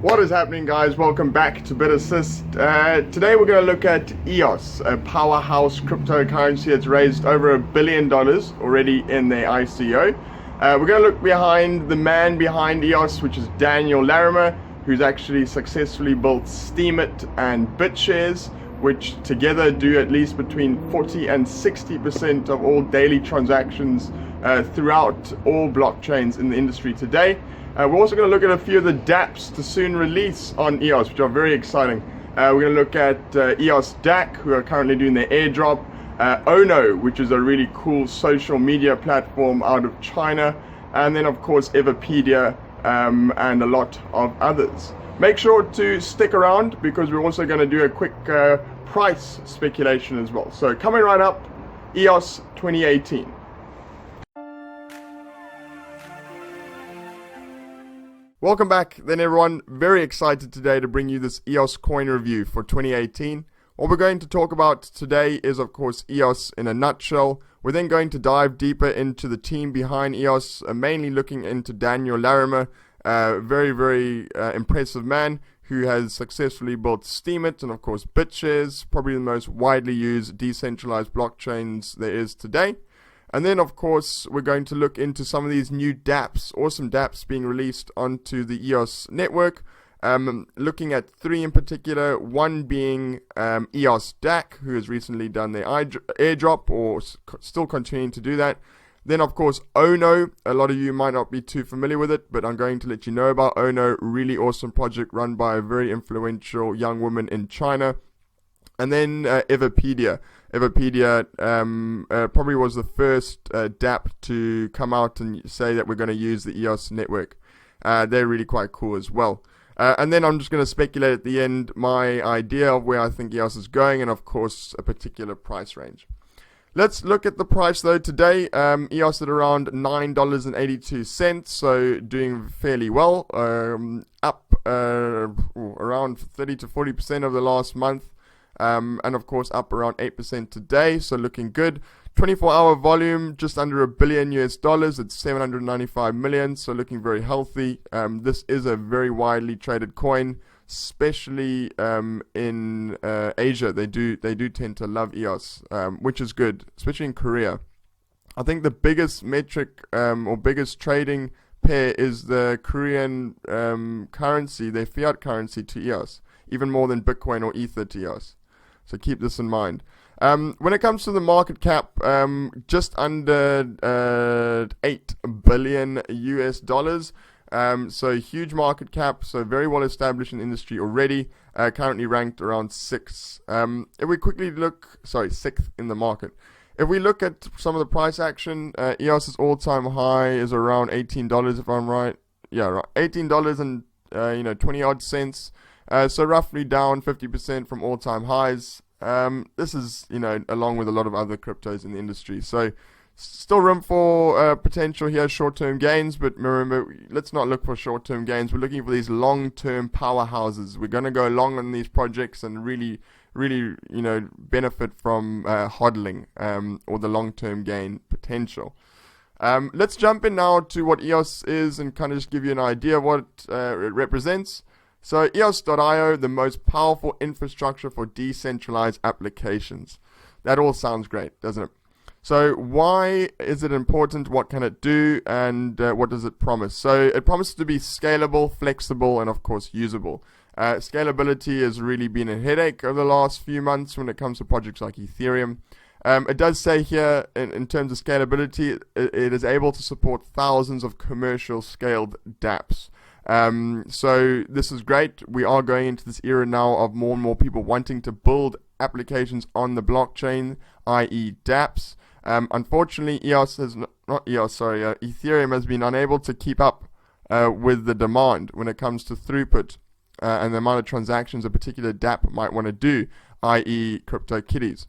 What is happening, guys? Welcome back to BitAssist. Today we're going to look at EOS, a powerhouse cryptocurrency that's raised over $1 billion already in their ICO. We're going to look behind the man behind EOS, which is Daniel Larimer, who's actually successfully built Steemit and BitShares, which together do at least between 40 and 60% of all daily transactions throughout all blockchains in the industry today. We're also going to look at a few of the dApps to soon release on EOS, which are very exciting. We're going to look at eosDAC, who are currently doing their airdrop, Ono, which is a really cool social media platform out of China, and then of course Everpedia and a lot of others. Make sure to stick around because we're also going to do a quick price speculation as well. So coming right up, EOS 2018. Welcome back then, everyone. Very excited today to bring you this EOS coin review for 2018. What we're going to talk about today is of course EOS in a nutshell. We're then going to dive deeper into the team behind EOS, mainly looking into Daniel Larimer, very impressive man who has successfully built Steemit and of course BitShares, probably the most widely used decentralized blockchains there is today. And then, of course, we're going to look into some of these new dApps, awesome dApps being released onto the EOS network. Looking at three in particular, one being eosDAC, who has recently done their airdrop or still continuing to do that. Then, of course, Ono. A lot of you might not be too familiar with it, but I'm going to let you know about Ono. Really awesome project run by a very influential young woman in China. And then Everpedia. Everpedia probably was the first dApp to come out and say that we're going to use the EOS network. They're really quite cool as well. And then I'm just going to speculate at the end my idea of where I think EOS is going and of course a particular price range. Let's look at the price though today. EOS at around $9.82, so doing fairly well. Up around 30 to 40% over the last month. And of course up around 8% today, so looking good. 24-hour volume just under $1 billion US. It's 795 million, so looking very healthy. This is a very widely traded coin, especially in Asia. They do tend to love EOS, which is good, especially in Korea. I think the biggest metric or biggest trading pair is the Korean currency, their fiat currency to EOS, even more than Bitcoin or Ether to EOS. So keep this in mind. When it comes to the market cap, just under 8 billion US dollars. So huge market cap, so very well established in the industry already. Currently ranked around 6. If we quickly look, 6th in the market. If we look at some of the price action, EOS's all-time high is around $18 if I'm right. Yeah, right. $18 and 20 odd cents. So roughly down 50% from all-time highs. This is, along with a lot of other cryptos in the industry. So still room for potential here, short-term gains. But remember, let's not look for short-term gains. We're looking for these long-term powerhouses. We're going to go long on these projects and really, benefit from hodling or the long-term gain potential. Let's jump in now to what EOS is and kind of just give you an idea of what it represents. So eos.io, the most powerful infrastructure for decentralized applications. That all sounds great, doesn't it? So why is it important? What can it do? And what does it promise? So it promises to be scalable, flexible, and of course usable. Scalability has really been a headache over the last few months when it comes to projects like Ethereum. It does say here, in terms of scalability, it is able to support thousands of commercial scaled dApps. So this is great. We are going into this era now of more and more people wanting to build applications on the blockchain, i.e. dApps. Unfortunately, Ethereum has been unable to keep up with the demand when it comes to throughput and the amount of transactions a particular dApp might want to do, i.e. CryptoKitties.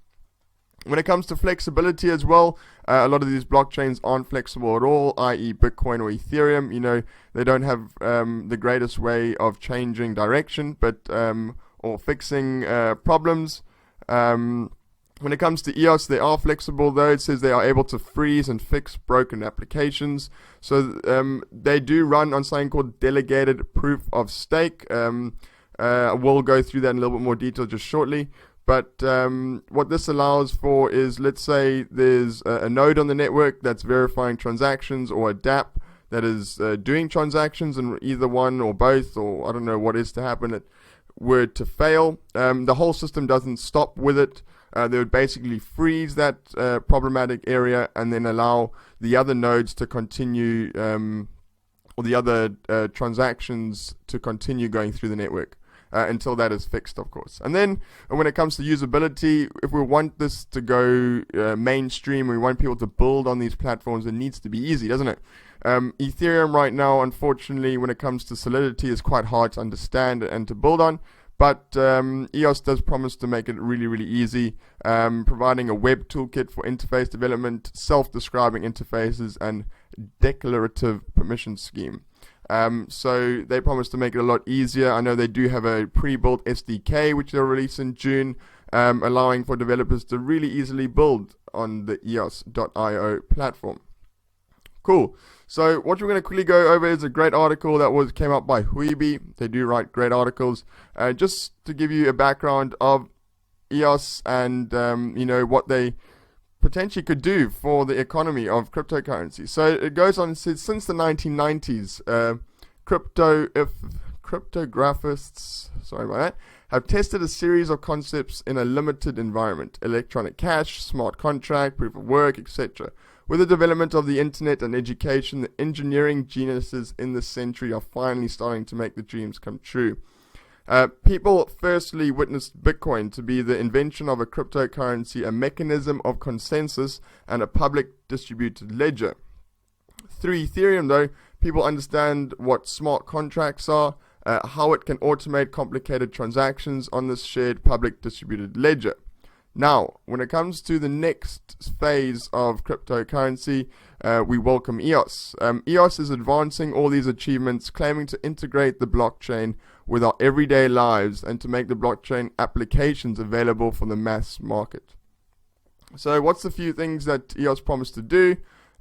When it comes to flexibility as well, a lot of these blockchains aren't flexible at all, i.e. Bitcoin or Ethereum. They don't have the greatest way of changing direction, but or fixing problems. When it comes to EOS, they are flexible, though. It says they are able to freeze and fix broken applications. So they do run on something called delegated proof of stake. We'll go through that in a little bit more detail just shortly. But what this allows for is, let's say there's a node on the network that's verifying transactions, or a DApp that is doing transactions, and either one or both, or I don't know what is to happen, it were to fail. The whole system doesn't stop with it. They would basically freeze that problematic area and then allow the other nodes to continue, or the other transactions to continue going through the network until that is fixed, of course. And then when it comes to usability, if we want this to go mainstream, we want people to build on these platforms, it needs to be easy, doesn't it? Ethereum right now, unfortunately, when it comes to Solidity, is quite hard to understand and to build on. But EOS does promise to make it really, really easy, providing a web toolkit for interface development, self-describing interfaces, and declarative permission scheme. So they promise to make it a lot easier. I know they do have a pre-built SDK, which they'll release in June, allowing for developers to really easily build on the eos.io platform. Cool. So what we're going to quickly go over is a great article that came up by Huibi. They do write great articles. Just to give you a background of EOS and what they potentially could do for the economy of cryptocurrency. So it goes on and says, since the 1990s, cryptographists, have tested a series of concepts in a limited environment: electronic cash, smart contract, proof of work, etc. With the development of the internet and education, the engineering geniuses in this century are finally starting to make the dreams come true. People firstly witnessed Bitcoin to be the invention of a cryptocurrency, a mechanism of consensus, and a public distributed ledger. Through Ethereum, though, people understand what smart contracts are, how it can automate complicated transactions on this shared public distributed ledger. Now, when it comes to the next phase of cryptocurrency, we welcome EOS. EOS is advancing all these achievements, claiming to integrate the blockchain with our everyday lives and to make the blockchain applications available for the mass market. So what's the few things that EOS promised to do,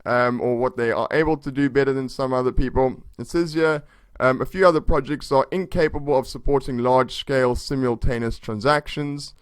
or what they are able to do better than some other people? It says here, a few other projects are incapable of supporting large-scale simultaneous transactions.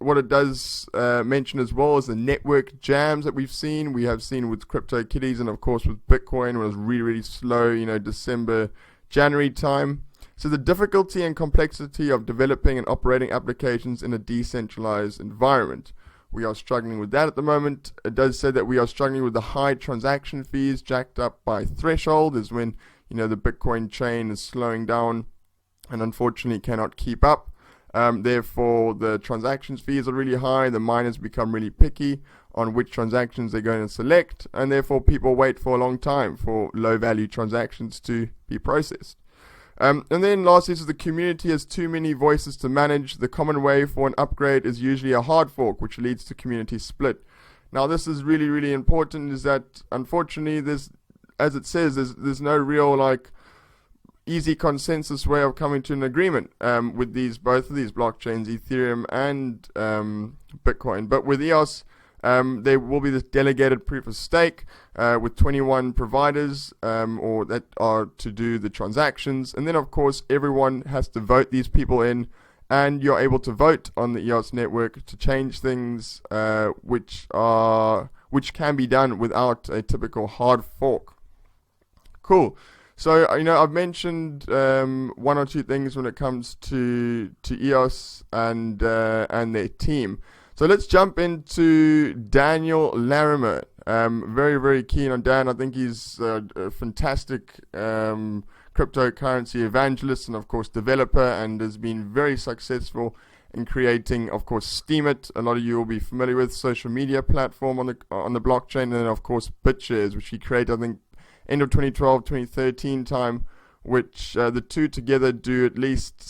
What it does mention as well is the network jams that we've seen. We have seen with CryptoKitties and of course with Bitcoin, when it was really, really slow, December, January time. So the difficulty and complexity of developing and operating applications in a decentralized environment. We are struggling with that at the moment. It does say that we are struggling with the high transaction fees jacked up by threshold, is when, the Bitcoin chain is slowing down and unfortunately cannot keep up. Therefore, the transactions fees are really high. The miners become really picky on which transactions they're going to select, and therefore people wait for a long time for low-value transactions to be processed. And then lastly, so the community has too many voices to manage. The common way for an upgrade is usually a hard fork, which leads to community split. Now, this is really, really important, is that unfortunately, as it says, there's no real easy consensus way of coming to an agreement with both of these blockchains, Ethereum and Bitcoin. But with EOS, there will be this delegated proof of stake with 21 providers or that are to do the transactions, and then of course everyone has to vote these people in, and you're able to vote on the EOS network to change things which can be done without a typical hard fork. Cool. So, I've mentioned one or two things when it comes to EOS and their team. So let's jump into Daniel Larimer. Very, very keen on Dan. I think he's a fantastic cryptocurrency evangelist and, of course, developer, and has been very successful in creating, of course, Steemit. A lot of you will be familiar with, social media platform on the blockchain, and then, of course, BitShares, which he created, I think, end of 2012, 2013 time, which the two together do at least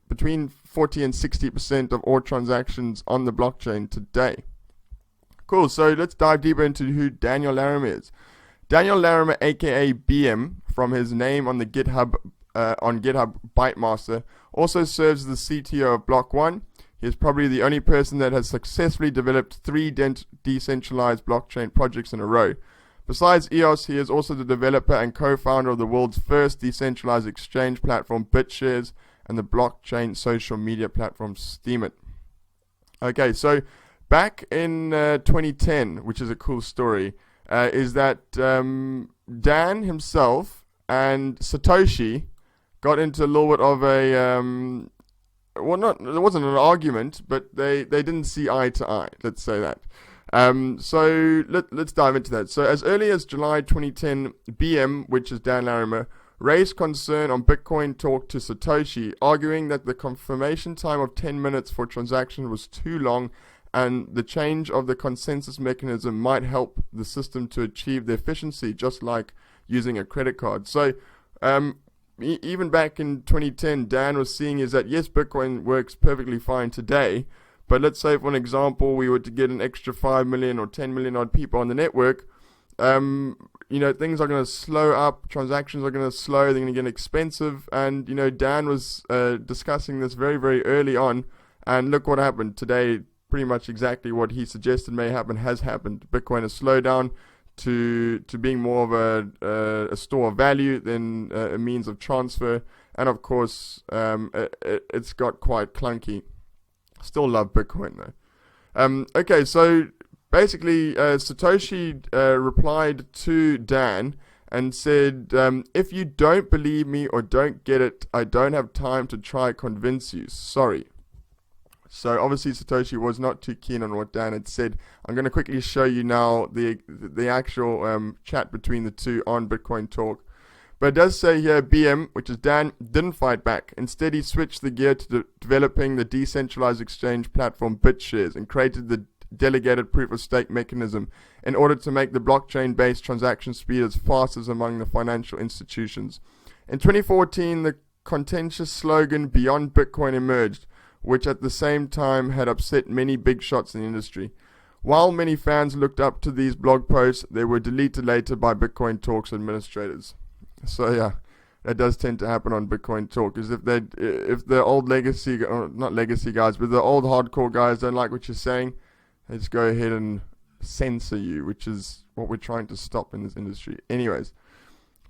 between 40 and 60% of all transactions on the blockchain today. Cool, so let's dive deeper into who Daniel Larimer is. Daniel Larimer, aka BM, from his name on the GitHub Bytemaster, also serves as the CTO of Block One. He is probably the only person that has successfully developed 3 decentralized blockchain projects in a row. Besides EOS, he is also the developer and co-founder of the world's first decentralized exchange platform, BitShares, and the blockchain social media platform, Steemit. Okay, so back in 2010, which is a cool story, is that Dan himself and Satoshi got into a little bit of a it wasn't an argument, but they didn't see eye to eye. Let's say that. So let's dive into that. So as early as July 2010, BM, which is Dan Larimer, raised concern on Bitcoin Talk to Satoshi, arguing that the confirmation time of 10 minutes for transaction was too long, and the change of the consensus mechanism might help the system to achieve the efficiency, just like using a credit card. So even back in 2010, Dan was seeing is that, yes, Bitcoin works perfectly fine today, but let's say, for an example, we were to get an extra 5 million or 10 million odd people on the network, things are going to slow up, transactions are going to slow, they're going to get expensive, and, Dan was discussing this very, very early on, and look what happened today. Pretty much exactly what he suggested may happen has happened. Bitcoin has slowed down to being more of a store of value than a means of transfer, and of course it's got quite clunky. Still love Bitcoin though. Okay, so basically Satoshi replied to Dan and said, if you don't believe me or don't get it, I don't have time to try convince you. Sorry. So obviously Satoshi was not too keen on what Dan had said. I'm going to quickly show you now the actual chat between the two on Bitcoin Talk. But it does say here, BM, which is Dan, didn't fight back. Instead, he switched the gear to developing the decentralized exchange platform BitShares and created the delegated proof-of-stake mechanism in order to make the blockchain-based transaction speed as fast as among the financial institutions. In 2014, the contentious slogan Beyond Bitcoin emerged, which at the same time had upset many big shots in the industry. While many fans looked up to these blog posts, they were deleted later by Bitcoin Talk's administrators. So yeah, that does tend to happen on Bitcoin Talk, is if the old legacy, or not legacy guys, but the old hardcore guys don't like what you're saying, they just go ahead and censor you, which is what we're trying to stop in this industry. Anyways,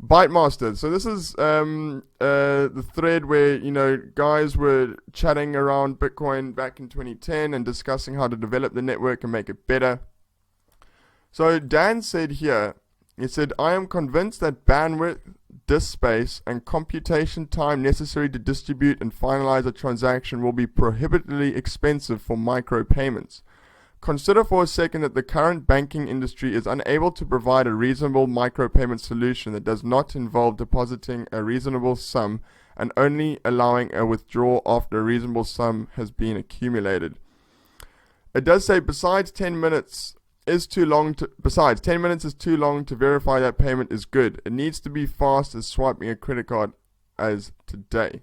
Bytemaster. So this is the thread where, guys were chatting around Bitcoin back in 2010 and discussing how to develop the network and make it better. So Dan said here, he said, I am convinced that bandwidth, disk space, and computation time necessary to distribute and finalize a transaction will be prohibitively expensive for micropayments. Consider for a second that the current banking industry is unable to provide a reasonable micropayment solution that does not involve depositing a reasonable sum and only allowing a withdrawal after a reasonable sum has been accumulated. It does say, besides 10 minutes is too long to verify that payment is good. It needs to be fast as swiping a credit card as today.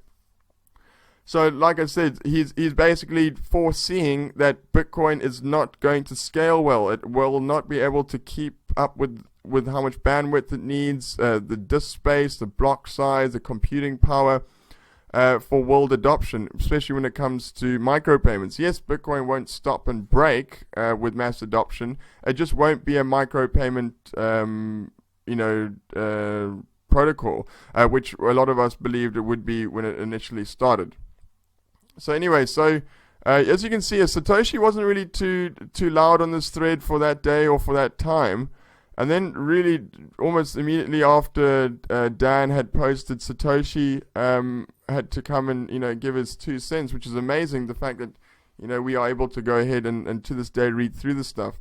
So, like I said, he's basically foreseeing that Bitcoin is not going to scale well. It will not be able to keep up with how much bandwidth it needs, the disk space, the block size, the computing power for world adoption, especially when it comes to micropayments. Yes, Bitcoin won't stop and break with mass adoption. It just won't be a micropayment, protocol, which a lot of us believed it would be when it initially started. So anyway, as you can see, Satoshi wasn't really too loud on this thread for that day or for that time. And then really almost immediately after Dan had posted, Satoshi had to come and, give his 2 cents, which is amazing, the fact that, we are able to go ahead and to this day read through the stuff.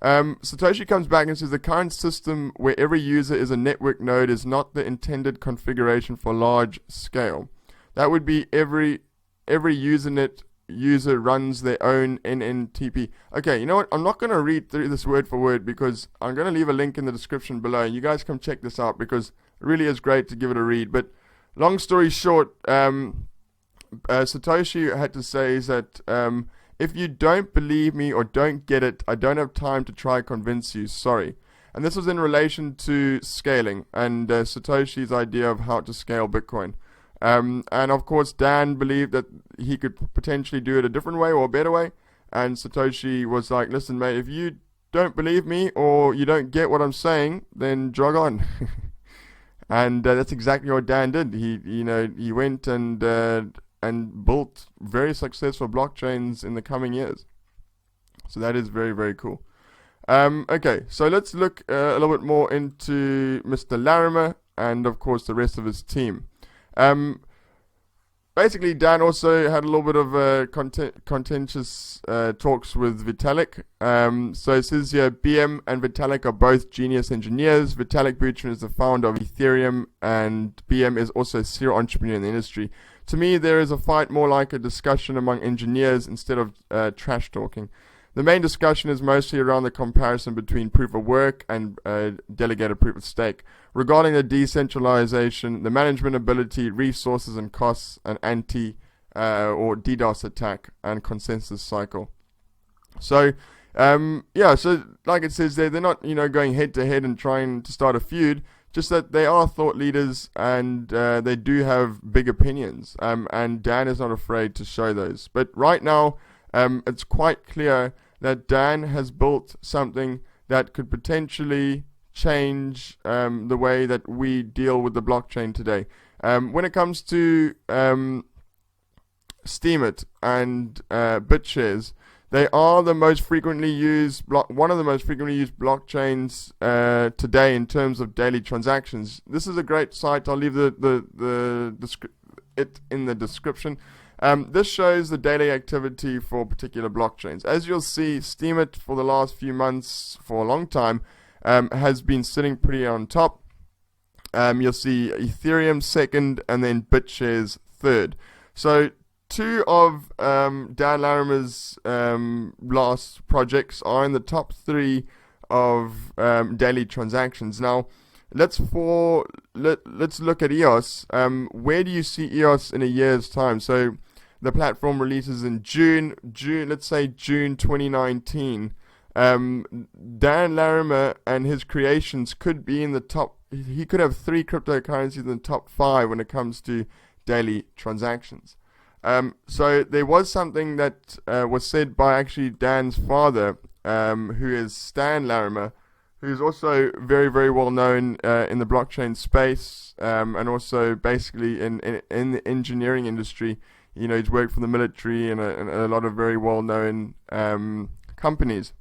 Satoshi comes back and says the current system where every user is a network node is not the intended configuration for large scale. That would be every Usenet user runs their own NNTP. Okay, you know what? I'm not going to read through this word for word because I'm going to leave a link in the description below. You guys come check this out because it really is great to give it a read. But long story short, Satoshi had to say is that if you don't believe me or don't get it, I don't have time to try convince you. Sorry. And this was in relation to scaling and Satoshi's idea of how to scale Bitcoin. And of course, Dan believed that he could potentially do it a different way or a better way. And Satoshi was like, listen, mate, if you don't believe me or you don't get what I'm saying, then jog on. And that's exactly what Dan did. He went and built very successful blockchains in the coming years. So that is very, very cool. Okay, so let's look a little bit more into Mr. Larimer and, of course, the rest of his team. Basically, Dan also had a little bit of contentious talks with Vitalik. So it says here, BM and Vitalik are both genius engineers. Vitalik Buterin is the founder of Ethereum, and BM is also a serial entrepreneur in the industry. To me, there is a fight more like a discussion among engineers instead of trash talking. The main discussion is mostly around the comparison between proof of work and delegated proof of stake. Regarding the decentralization, the management ability, resources and costs, and or DDoS attack and consensus cycle. So, so like it says there, they're not, going head to head and trying to start a feud, just that they are thought leaders and they do have big opinions. And Dan is not afraid to show those. But right now, it's quite clear that Dan has built something that could potentially change the way that we deal with the blockchain today. When it comes to Steemit and BitShares, they are the most frequently used one of the most frequently used blockchains today in terms of daily transactions. This is a great site. I'll leave it in the description. This shows the daily activity for particular blockchains. As you'll see, Steemit for the last few months, for a long time, has been sitting pretty on top. You'll see Ethereum second, and then BitShares third. So two of Dan Larimer's last projects are in the top three of daily transactions. Now, let's look at EOS. Where do you see EOS in a year's time? So the platform releases in June, let's say June 2019. Dan Larimer and his creations could be in the top. He could have 3 cryptocurrencies in the top 5 when it comes to daily transactions. So there was something that was said by actually Dan's father, who is Stan Larimer, who's also very, very well known in the blockchain space, and also basically in the engineering industry. He's worked for the military and a lot of very well known companies,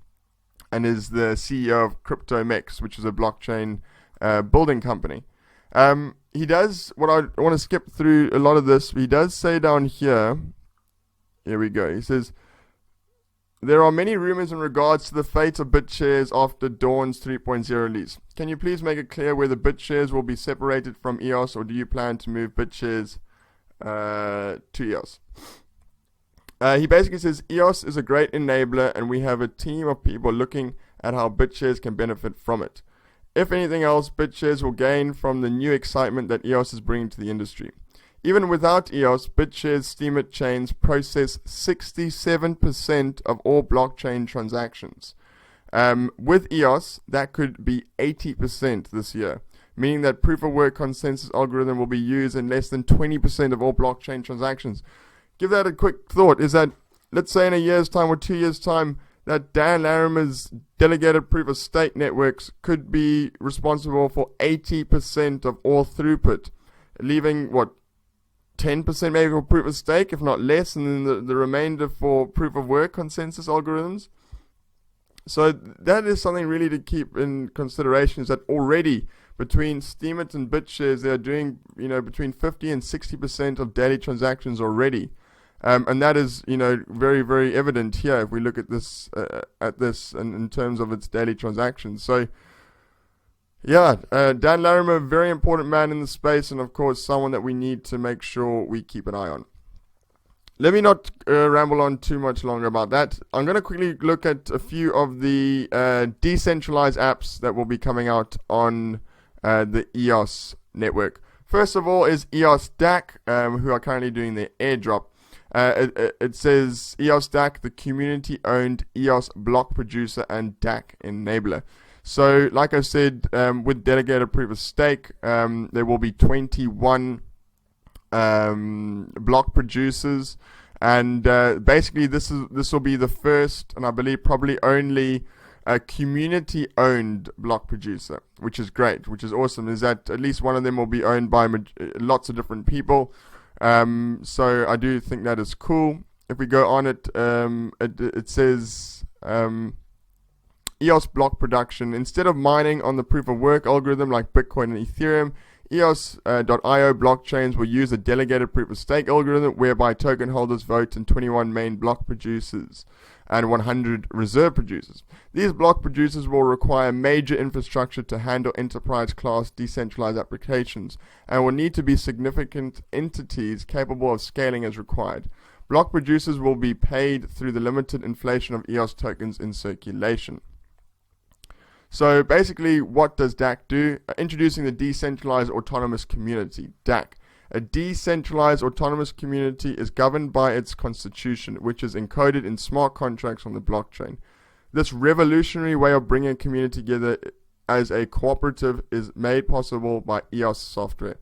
and is the CEO of CryptoMex, which is a blockchain building company. He does, I want to skip through a lot of this. He does say down here we go. He says, there are many rumors in regards to the fate of BitShares after Dawn's 3.0 release. Can you please make it clear whether BitShares will be separated from EOS, or do you plan to move BitShares to EOS? He basically says EOS is a great enabler, and we have a team of people looking at how BitShares can benefit from it. If anything else, BitShares will gain from the new excitement that EOS is bringing to the industry. Even without EOS, BitShares Steemit chains process 67% of all blockchain transactions. With EOS, that could be 80% this year, meaning that proof-of-work consensus algorithm will be used in less than 20% of all blockchain transactions. Give that a quick thought. Is that, let's say in a year's time or 2 years' time, that Dan Larimer's delegated proof-of-stake networks could be responsible for 80% of all throughput, leaving, 10% maybe for proof-of-stake, if not less, and then the remainder for proof-of-work consensus algorithms. So that is something really to keep in consideration, is that already between Steemit and BitShares, they are doing, between 50 and 60% of daily transactions already. And that is, very, very evident here if we look at this, in terms of its daily transactions. So, Dan Larimer, very important man in the space, and of course someone that we need to make sure we keep an eye on. Let me not ramble on too much longer about that. I'm going to quickly look at a few of the decentralized apps that will be coming out on the EOS network. First of all is eosDAC, who are currently doing the airdrop. It says eosDAC, the community-owned EOS block producer and DAC enabler. So, like I said, with delegated proof of stake, there will be 21 block producers, and basically this will be the first, and I believe probably only, community-owned block producer, which is great, which is awesome. Is that at least one of them will be owned by lots of different people. So I do think that is cool. If we go on it says EOS block production. Instead of mining on the proof of work algorithm like Bitcoin and Ethereum, EOS.io blockchains will use a delegated proof of stake algorithm whereby token holders vote in 21 main block producers and 100 reserve producers. These block producers will require major infrastructure to handle enterprise class decentralized applications and will need to be significant entities capable of scaling as required. Block producers will be paid through the limited inflation of EOS tokens in circulation. So basically, what does DAC do? Introducing the Decentralized Autonomous Community, DAC. A decentralized autonomous community is governed by its constitution, which is encoded in smart contracts on the blockchain. This revolutionary way of bringing a community together as a cooperative is made possible by EOS software.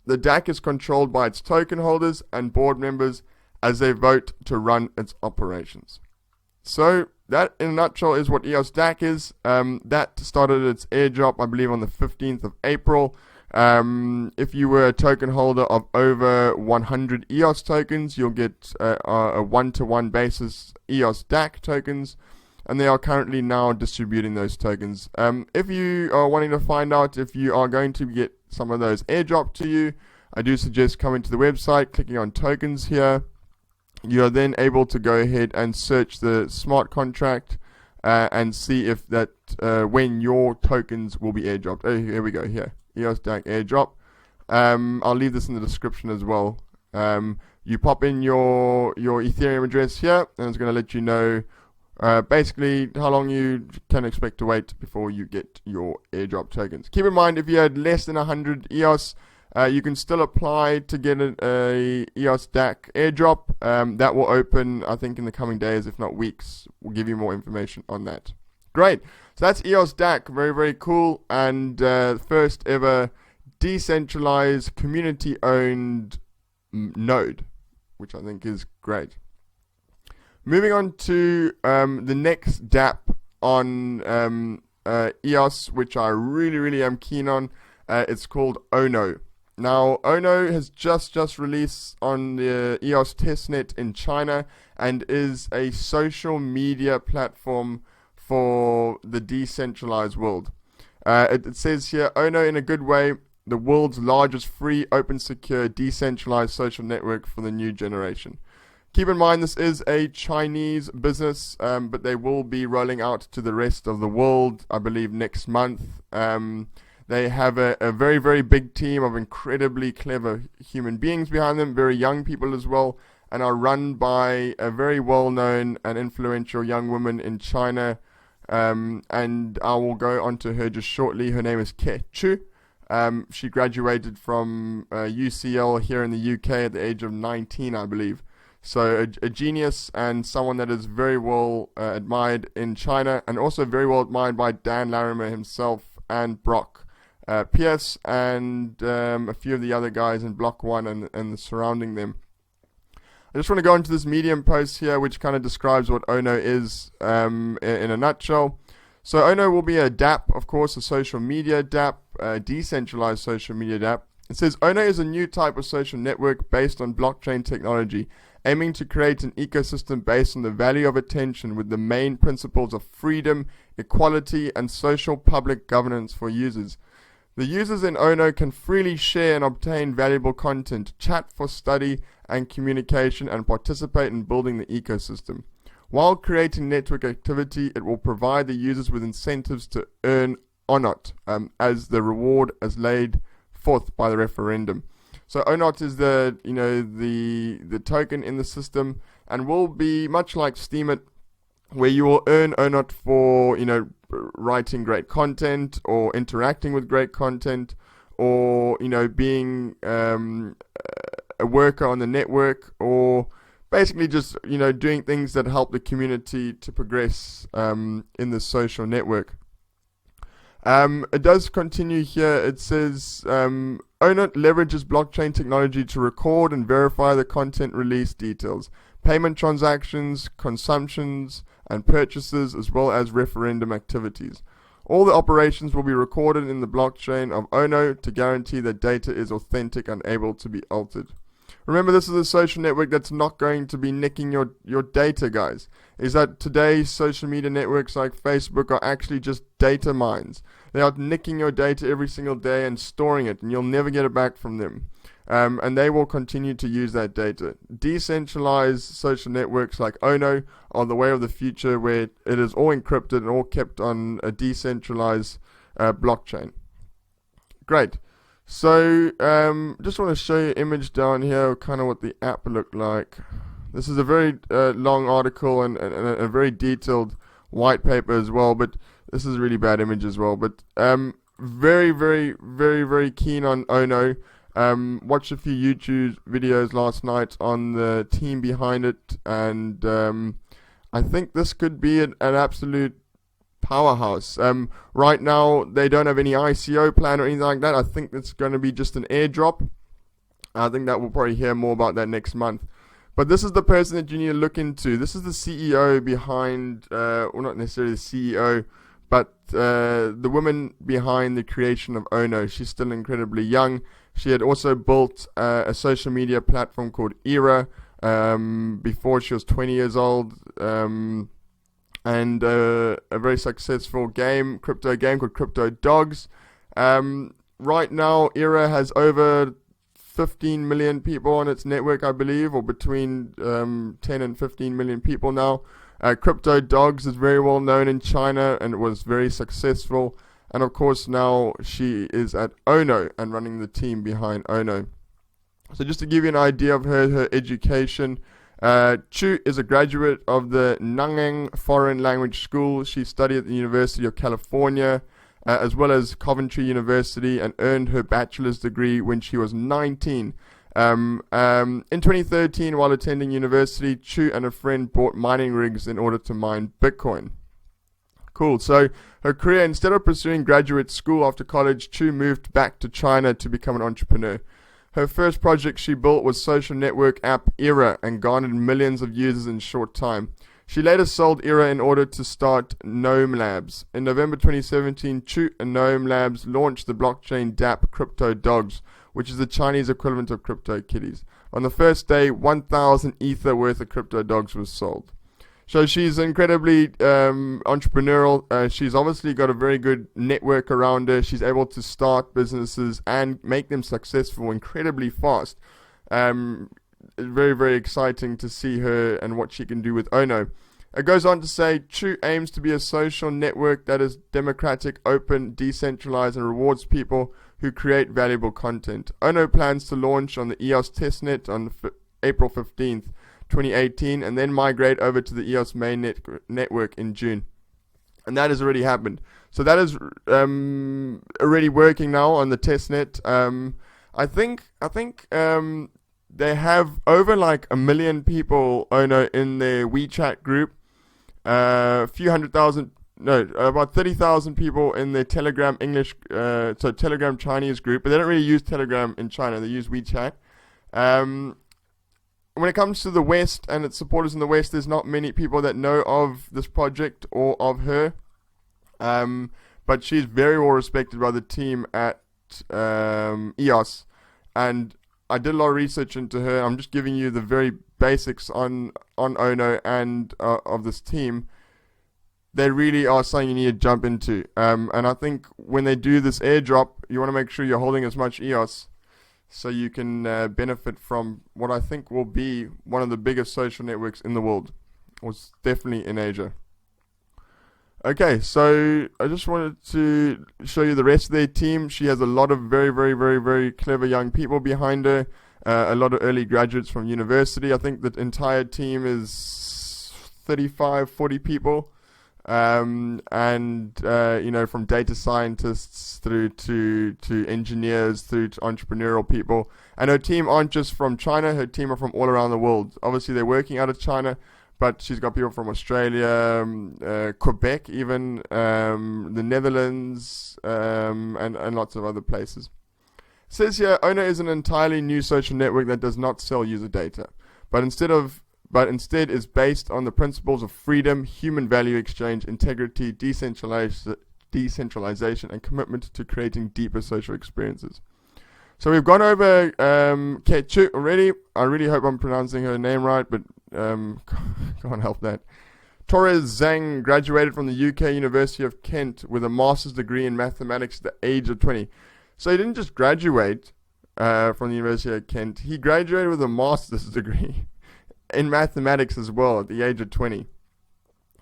The DAC is controlled by its token holders and board members as they vote to run its operations. So that, in a nutshell, is what eosDAC is. That started its airdrop, I believe, on the 15th of April. If you were a token holder of over 100 EOS tokens, you'll get a one-to-one basis eosDAC tokens, and they are currently now distributing those tokens. If you are wanting to find out if you are going to get some of those airdropped to you, I do suggest coming to the website, clicking on tokens here. You are then able to go ahead and search the smart contract and see if that when your tokens will be airdropped. Oh, here we go. Here, eosDAC airdrop. I'll leave this in the description as well. You pop in your Ethereum address here, and it's going to let you know basically how long you can expect to wait before you get your airdrop tokens. Keep in mind, if you had less than 100 EOS, you can still apply to get a eosDAC airdrop. That will open, I think, in the coming days, if not weeks. We'll give you more information on that. Great. So that's eosDAC. Very, very cool. And first ever decentralized, community-owned node, which I think is great. Moving on to the next DApp on EOS, which I really, really am keen on. It's called Ono. Now, Ono has just released on the EOS testnet in China and is a social media platform for the decentralized world. It says here, Ono in a good way, the world's largest free, open, secure, decentralized social network for the new generation. Keep in mind this is a Chinese business, but they will be rolling out to the rest of the world, I believe, next month. They have a very, very big team of incredibly clever human beings behind them, very young people as well, and are run by a very well-known and influential young woman in China. And I will go on to her just shortly. Her name is Ke Chu. She graduated from UCL here in the UK at the age of 19, I believe. So a genius and someone that is very well admired in China, and also very well admired by Dan Larimer himself and Brock Pierce and a few of the other guys in Block 1 and surrounding them. I just want to go into this Medium post here, which kind of describes what Ono is in a nutshell. So Ono will be a DApp, of course, a social media DApp, a decentralized social media DApp. It says Ono is a new type of social network based on blockchain technology, aiming to create an ecosystem based on the value of attention with the main principles of freedom, equality, and social public governance for users. The users in Ono can freely share and obtain valuable content, chat for study and communication, and participate in building the ecosystem. While creating network activity, it will provide the users with incentives to earn ONOT as the reward as laid forth by the referendum. So ONOT is the token in the system, and will be much like Steemit, where you will earn ONOT for writing great content or interacting with great content, or being a worker on the network, or basically just doing things that help the community to progress in the social network. It does continue here. It says, Ownit leverages blockchain technology to record and verify the content release details, payment transactions, consumptions, and purchases, as well as referendum activities. All the operations will be recorded in the blockchain of Ono to guarantee that data is authentic and able to be altered. Remember, this is a social network that's not going to be nicking your data, guys. Is that today's social media networks like Facebook are actually just data mines. They are nicking your data every single day and storing it, and you'll never get it back from them. And they will continue to use that data. Decentralized social networks like Ono are the way of the future, where it is all encrypted and all kept on a decentralized blockchain. Great. So, just want to show you an image down here of kind of what the app looked like. This is a very long article and a very detailed white paper as well, but this is a really bad image as well. But very, very, very, very keen on Ono. Watched a few YouTube videos last night on the team behind it, and I think this could be an absolute powerhouse. Right now they don't have any ICO plan or anything like that. I think it's going to be just an airdrop. I think that we'll probably hear more about that next month. But this is the person that you need to look into. This is the CEO behind, well, not necessarily the CEO, but the woman behind the creation of Ono. She's still incredibly young. She had also built a social media platform called Era before she was 20 years old. And a very successful crypto game called Crypto Dogs. Right now, Era has over 15 million people on its network, I believe, or between 10 and 15 million people now. Crypto Dogs is very well known in China and it was very successful. And of course, now she is at Ono and running the team behind Ono. So just to give you an idea of her education, Chu is a graduate of the Nanyang Foreign Language School. She studied at the University of California, as well as Coventry University, and earned her bachelor's degree when she was 19. In 2013, while attending university, Chu and a friend bought mining rigs in order to mine Bitcoin. Cool. So her career, instead of pursuing graduate school after college, Chu moved back to China to become an entrepreneur. Her first project she built was social network app Era and garnered millions of users in a short time. She later sold Era in order to start Gnome Labs. In November 2017, Chu and Gnome Labs launched the blockchain dApp Crypto Dogs, which is the Chinese equivalent of Crypto Kitties. On the first day, 1,000 Ether worth of Crypto Dogs was sold. So she's incredibly entrepreneurial. She's obviously got a very good network around her. She's able to start businesses and make them successful incredibly fast. Very, very exciting to see her and what she can do with Ono. It goes on to say, Chu aims to be a social network that is democratic, open, decentralized, and rewards people who create valuable content. Ono plans to launch on the EOS testnet on April 15th. 2018, and then migrate over to the EOS mainnet network in June. And that has already happened. So that is already working now on the testnet. I think they have over like 1 million people in their WeChat group. About 30,000 people in their Telegram Telegram Chinese group, but they don't really use Telegram in China. They use WeChat. When it comes to the West and its supporters in the West, there's not many people that know of this project or of her. But she's very well respected by the team at EOS. And I did a lot of research into her. I'm just giving you the very basics on Ono and of this team. They really are something you need to jump into. And I think when they do this airdrop, you want to make sure you're holding as much EOS so you can benefit from what I think will be one of the biggest social networks in the world. Or definitely in Asia. Okay, so I just wanted to show you the rest of their team. She has a lot of very, very, very, very clever young people behind her. A lot of early graduates from university. I think the entire team is 35, 40 people. From data scientists through to engineers, through to entrepreneurial people. And her team aren't just from China, her team are from all around the world. Obviously they're working out of China, but she's got people from Australia, Quebec even, the Netherlands, and lots of other places. It says here, Ono is an entirely new social network that does not sell user data, but instead is based on the principles of freedom, human value exchange, integrity, decentralization, and commitment to creating deeper social experiences. So we've gone over Kechu already. I really hope I'm pronouncing her name right, but can't help that. Torres Zhang graduated from the UK University of Kent with a master's degree in mathematics at the age of 20. So he didn't just graduate from the University of Kent. He graduated with a master's degree in mathematics as well at the age of 20.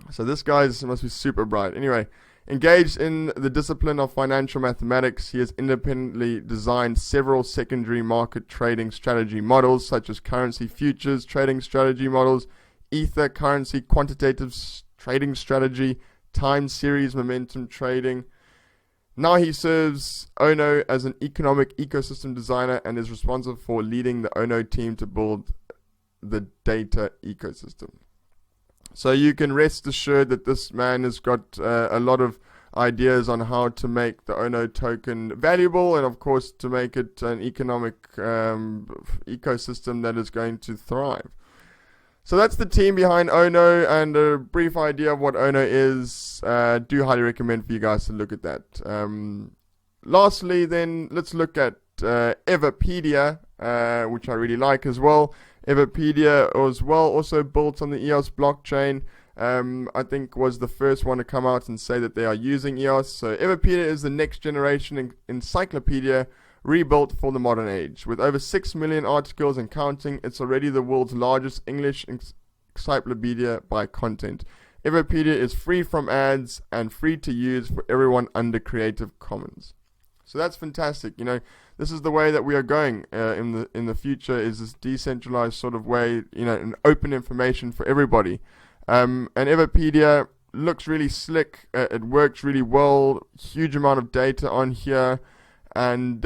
So this guy must be super bright. Anyway, engaged in the discipline of financial mathematics, he has independently designed several secondary market trading strategy models, such as currency futures trading strategy models, ether currency quantitative trading strategy, time series momentum trading. Now he serves Ono as an economic ecosystem designer and is responsible for leading the Ono team to build the data ecosystem. So you can rest assured that this man has got a lot of ideas on how to make the Ono token valuable, and of course to make it an economic ecosystem that is going to thrive. So that's the team behind Ono, and a brief idea of what Ono is. Do highly recommend for you guys to look at that. Lastly, then, let's look at Everpedia, which I really like as well. Everpedia as well, also built on the EOS blockchain. I think was the first one to come out and say that they are using EOS. So Everpedia is the next generation encyclopedia rebuilt for the modern age. With over 6 million articles and counting, it's already the world's largest English encyclopedia by content. Everpedia is free from ads and free to use for everyone under Creative Commons. So that's fantastic. You know, this is the way that we are going in the future, is this decentralized sort of way, you know, and open information for everybody. And Everpedia looks really slick. It works really well. Huge amount of data on here. And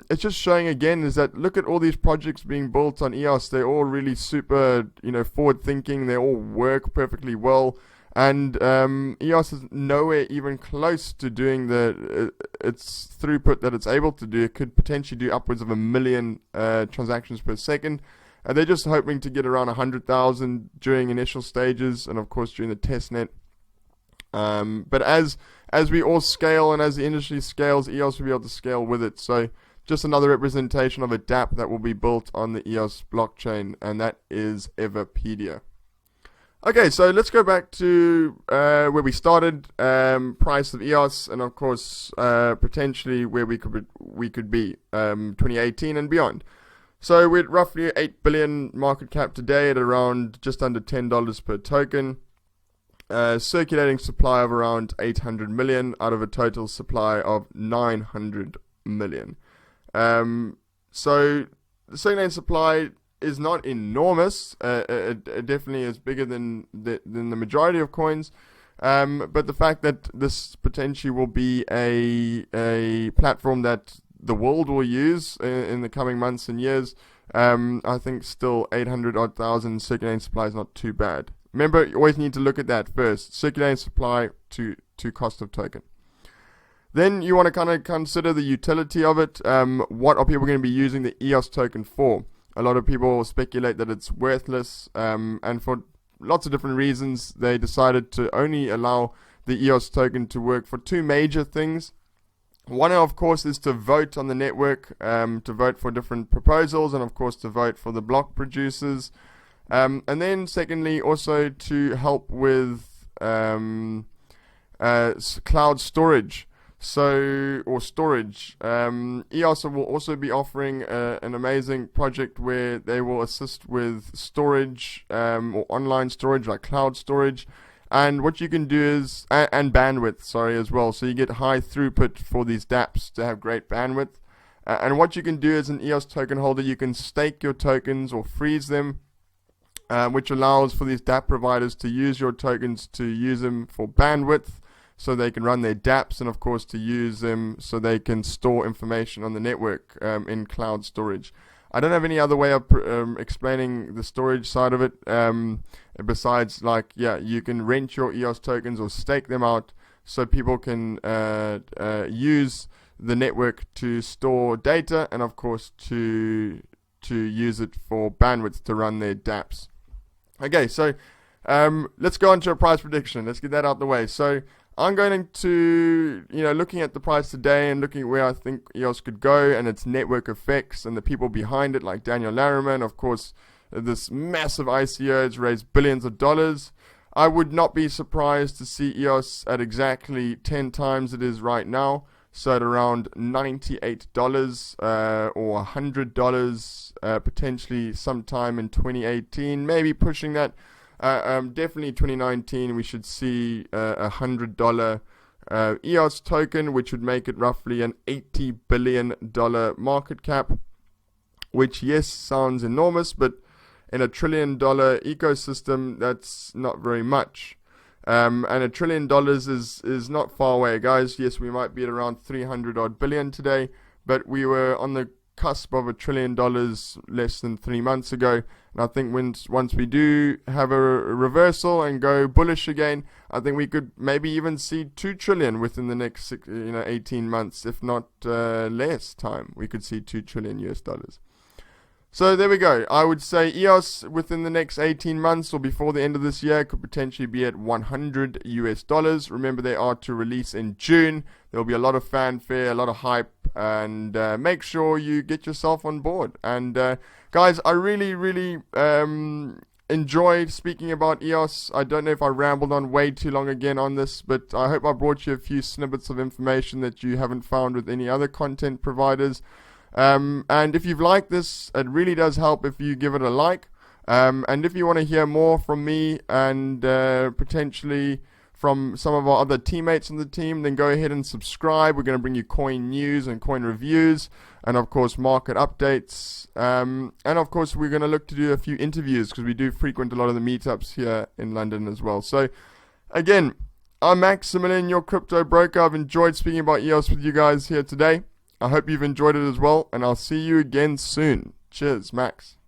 it's just showing again is that look at all these projects being built on EOS. They're all really super, you know, forward thinking. They all work perfectly well. And EOS is nowhere even close to doing its throughput that it's able to do. It could potentially do upwards of 1 million transactions per second. They're just hoping to get around 100,000 during initial stages, and of course during the testnet. But as we all scale and as the industry scales, EOS will be able to scale with it. So just another representation of a dApp that will be built on the EOS blockchain, and that is Everpedia. Okay, so let's go back to where we started, price of EOS, and of course potentially where we could be 2018 and beyond. So we're at roughly 8 billion market cap today at around just under $10 per token. Circulating supply of around 800 million out of a total supply of 900 million. So the circulating supply is not enormous. It definitely is bigger than the majority of coins. But the fact that this potentially will be a platform that the world will use in the coming months and years, I think still 800,000 circulating supply is not too bad. Remember, you always need to look at that first. Circulating supply to cost of token. Then you want to kind of consider the utility of it. What are people going to be using the EOS token for? A lot of people speculate that it's worthless. And for lots of different reasons, they decided to only allow the EOS token to work for two major things. One, of course, is to vote on the network, to vote for different proposals, and of course to vote for the block producers. And then secondly, also to help with cloud storage. EOS will also be offering an amazing project where they will assist with storage, or online storage like cloud storage. And what you can do is, and bandwidth, as well. So you get high throughput for these dApps to have great bandwidth. And what you can do as an EOS token holder, you can stake your tokens or freeze them, which allows for these dApp providers to use your tokens to use them for bandwidth, so they can run their dApps, and of course to use them so they can store information on the network in cloud storage. I don't have any other way of explaining the storage side of it, besides like, yeah, you can rent your EOS tokens or stake them out so people can use the network to store data, and of course to use it for bandwidth to run their dApps. Okay, so let's go on to a price prediction. Let's get that out of the way. So I'm going to, looking at the price today and looking at where I think EOS could go and its network effects and the people behind it, like Dan Larimer, and of course this massive ICO has raised billions of dollars. I would not be surprised to see EOS at exactly 10 times it is right now, so at around $98 or $100, potentially sometime in 2018, maybe pushing that. Definitely 2019 we should see a $100 EOS token, which would make it roughly an $80 billion market cap, which, yes, sounds enormous, but in a $1 trillion ecosystem, that's not very much. And $1 trillion is not far away, guys. Yes, we might be at around 300 odd billion today, but we were on the cusp of $1 trillion less than 3 months ago. And I think once we do have a reversal and go bullish again, I think we could maybe even see 2 trillion within the next 18 months, if not less time. We could see 2 trillion US dollars. So there we go. I would say EOS within the next 18 months or before the end of this year could potentially be at 100 US dollars. Remember, they are to release in June. There will be a lot of fanfare, a lot of hype, and make sure you get yourself on board. And guys, I really enjoyed speaking about EOS. I don't know if I rambled on way too long again on this, but I hope I brought you a few snippets of information that you haven't found with any other content providers. And if you've liked this, it really does help if you give it a like. And if you want to hear more from me and potentially from some of our other teammates in the team, then go ahead and subscribe. We're going to bring you coin news and coin reviews, and of course market updates. And of course we're going to look to do a few interviews, because we do frequent a lot of the meetups here in London as well. So again, I'm Maximilian, your crypto broker. I've enjoyed speaking about EOS with you guys here today. I hope you've enjoyed it as well, and I'll see you again soon. Cheers, Max.